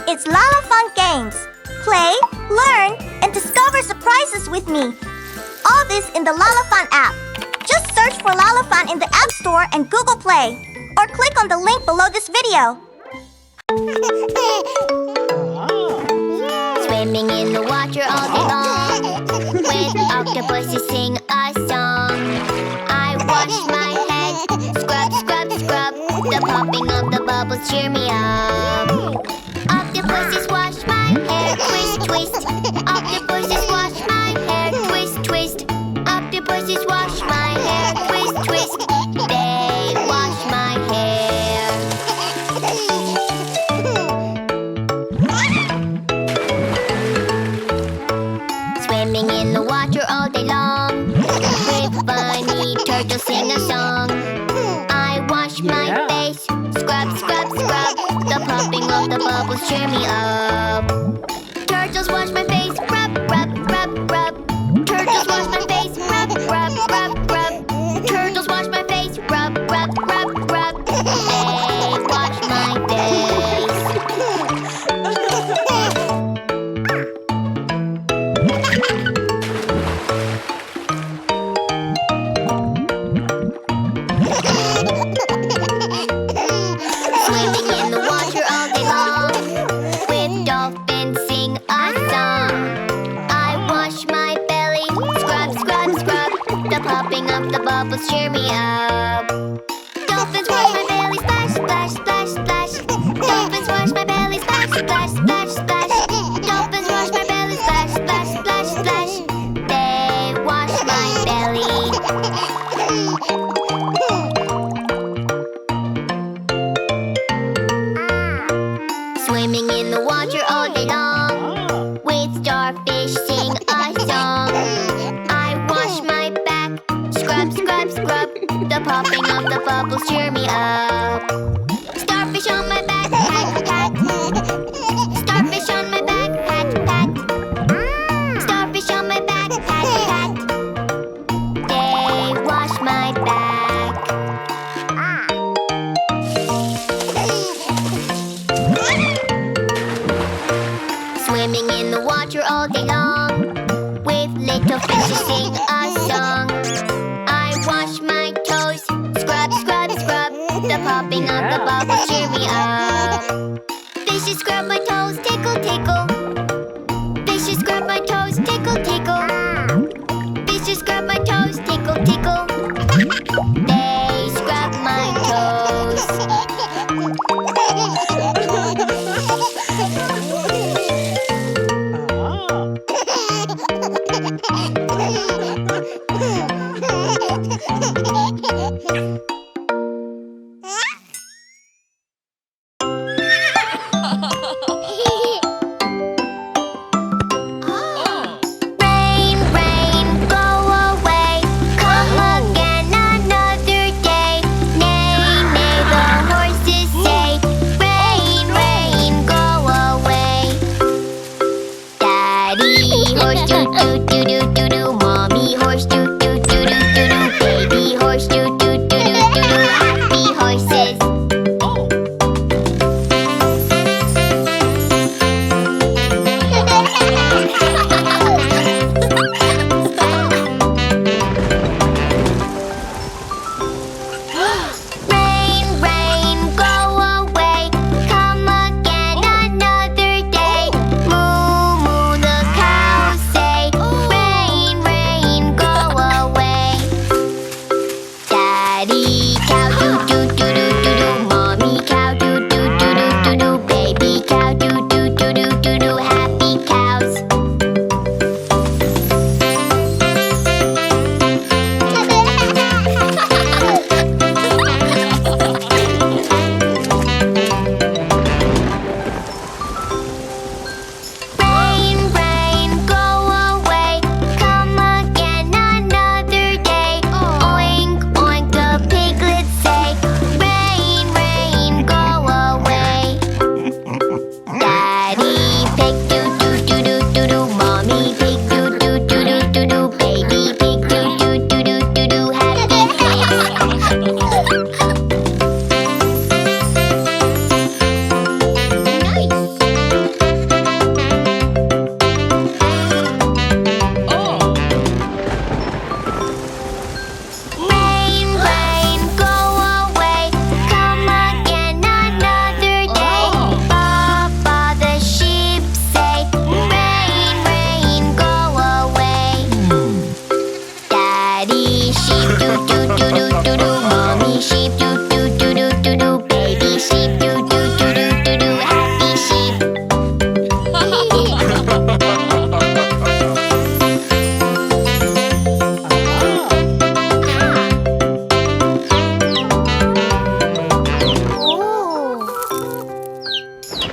It's Lalafun Games. Play, learn, and discover surprises with me. All this in the Lalafun app. Just search for Lalafun in the App Store and Google Play. Or click on the link below this video. Swimming in the water all day long, with octopuses sing a song. I wash my head, scrub, scrub, scrub. The popping of the bubbles cheer me up. Octopuses wash my hair, twist, twist. Octopuses wash my hair, twist, twist. Octopuses wash my hair, twist, twist. They wash my hair. Swimming in the water all day long, with bunny turtles sing a song. I wash my face, scrub, scrub, scrub. The popping of the bubbles cheer me up. Turtles wash my face, rub, rub, rub, rub. Turtles wash my face, rub, rub, rub, rub. Turtles wash my face, rub, rub, rub, rub. They wash my face. Swimming in the water all day long, with dolphins sing a song. I wash my belly, scrub, scrub, scrub. The popping of the bubbles cheer me up. Dolphins wash my belly, splash, splash, splash, splash. Dolphins wash my belly, splash, splash, splash, splash. Dolphins wash my belly, splash, splash, splash, splash. They wash my belly. Swimming in the water all day long, with starfish sing a song. I wash my back, scrub, scrub, scrub. The popping of the bubbles cheer me up. Starfish on my back, pat, pat. Starfish on my back, pat, pat. Starfish on my back, pat, pat. They wash my back. Swimming in the water all day long, with little fishes sing a song. I wash my toes, scrub, scrub, scrub. The popping of the bubbles cheer me up. Fishes scrub my toes, tickle, tickle. Fishes scrub my toes, tickle, tickle. Fishes scrub my toes, tickle, tickle. They scrub my toes.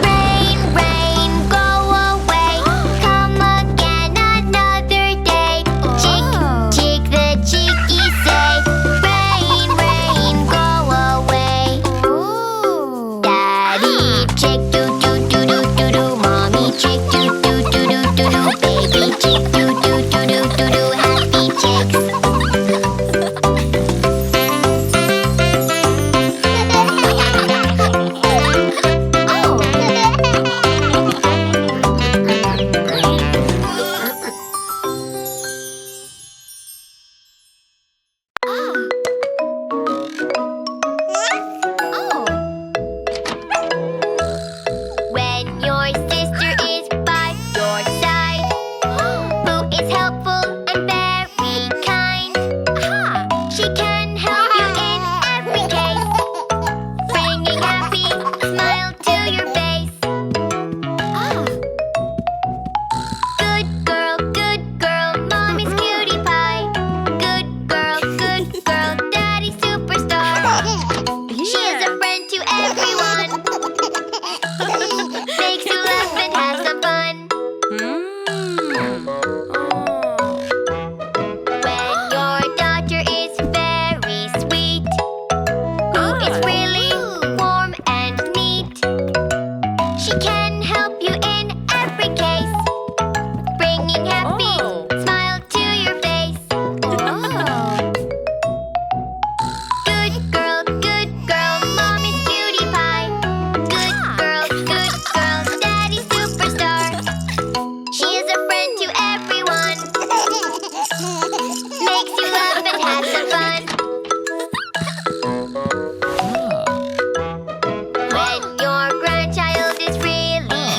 Rain, rain, go away. Come again another day. Chick, chick, the chickies say. Rain, rain, go away. Daddy chick, do do do do do do. Mommy chick, do do do do do do. Baby chick, do do do do do do. Happy chicks. When your sister is by your side, who is helpful and very kind, she can help you in every case, bringing happy smile to your face. Good girl, mommy's cutie pie. Good girl, daddy's superstar. She is a friend to everyone. Makes you laugh and have some fun. When your daughter is very sweet, who is really warm and neat, she can help you in every case, bringing happy smile to your face. Good girl, mommy's cutie pie. Good girl, daddy's superstar. She is a friend to everyone. Makes you laugh and have some fun. When your grandchild is really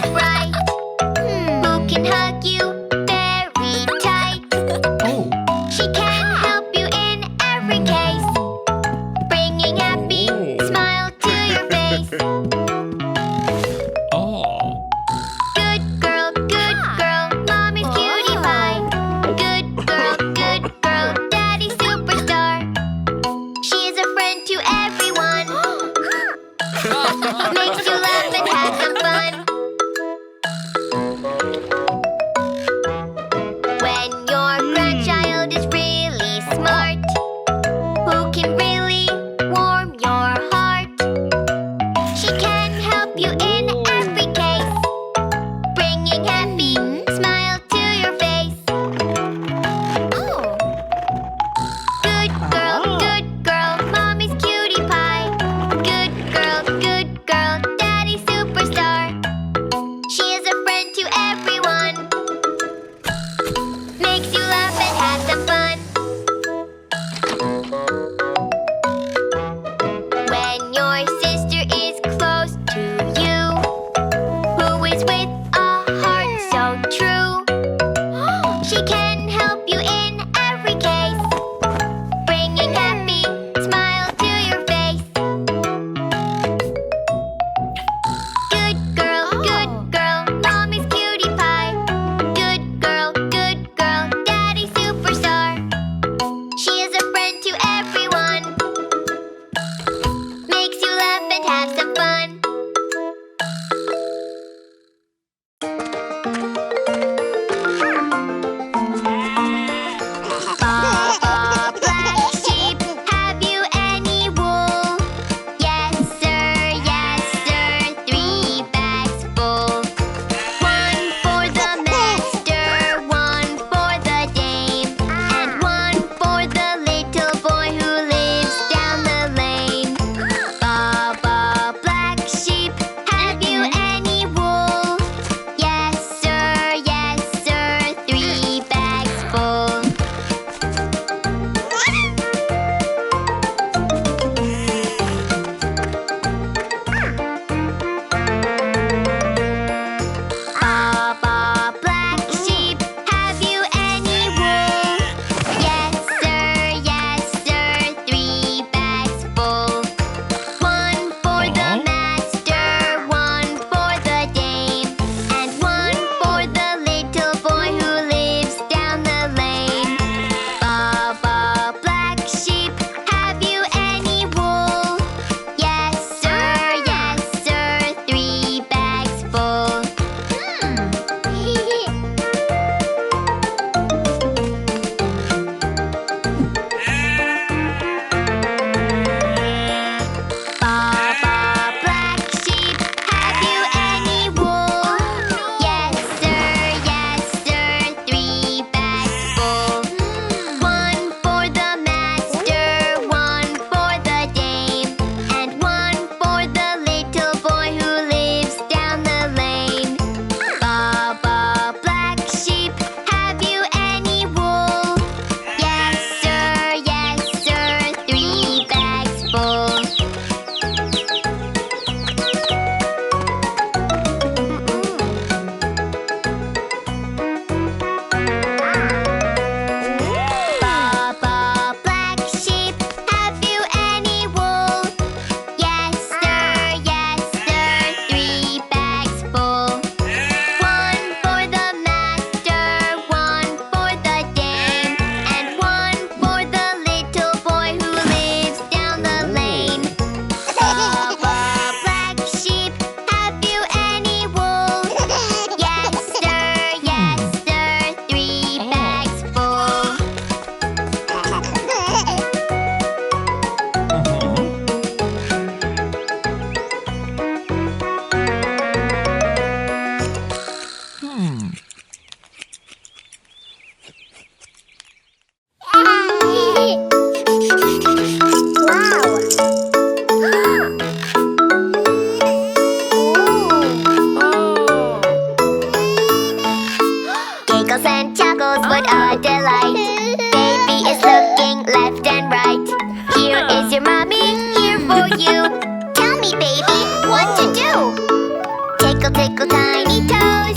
Tickle, tickle, tiny toes.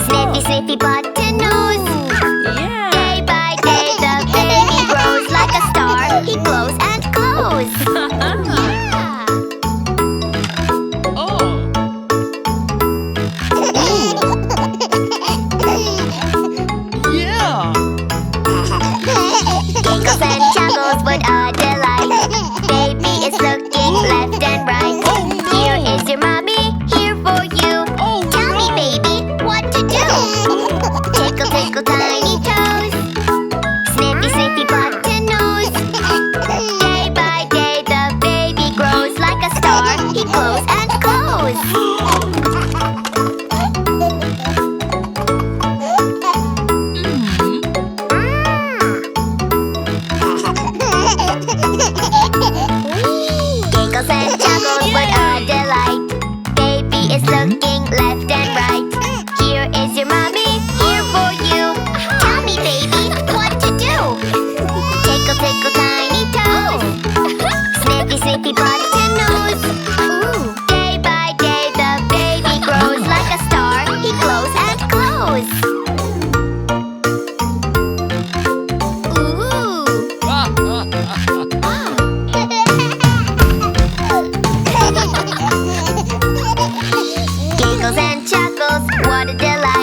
Sniffy, sniffy, button nose. Day by day, the baby grows like a star. He glows and glows. Giggles and chuckles, what a delight. Baby is looking left and right. Here is your mommy, here for you. Tell me, baby, what to do. Tickle, tickle, tiny toes. Sniffy, sniffy, button nose. Day by day, the baby grows like a star. He glows and glows. Giggles and chuckles, what a delight. Baby is looking left and right. Here is your mommy, here for you. Tell me, baby, what to do. Tickle, tickle, tiny toes. Sniffy, sniffy, button nose. Day by day, the baby grows like a star. He glows and glows. Giggles and chuckles, what a delight.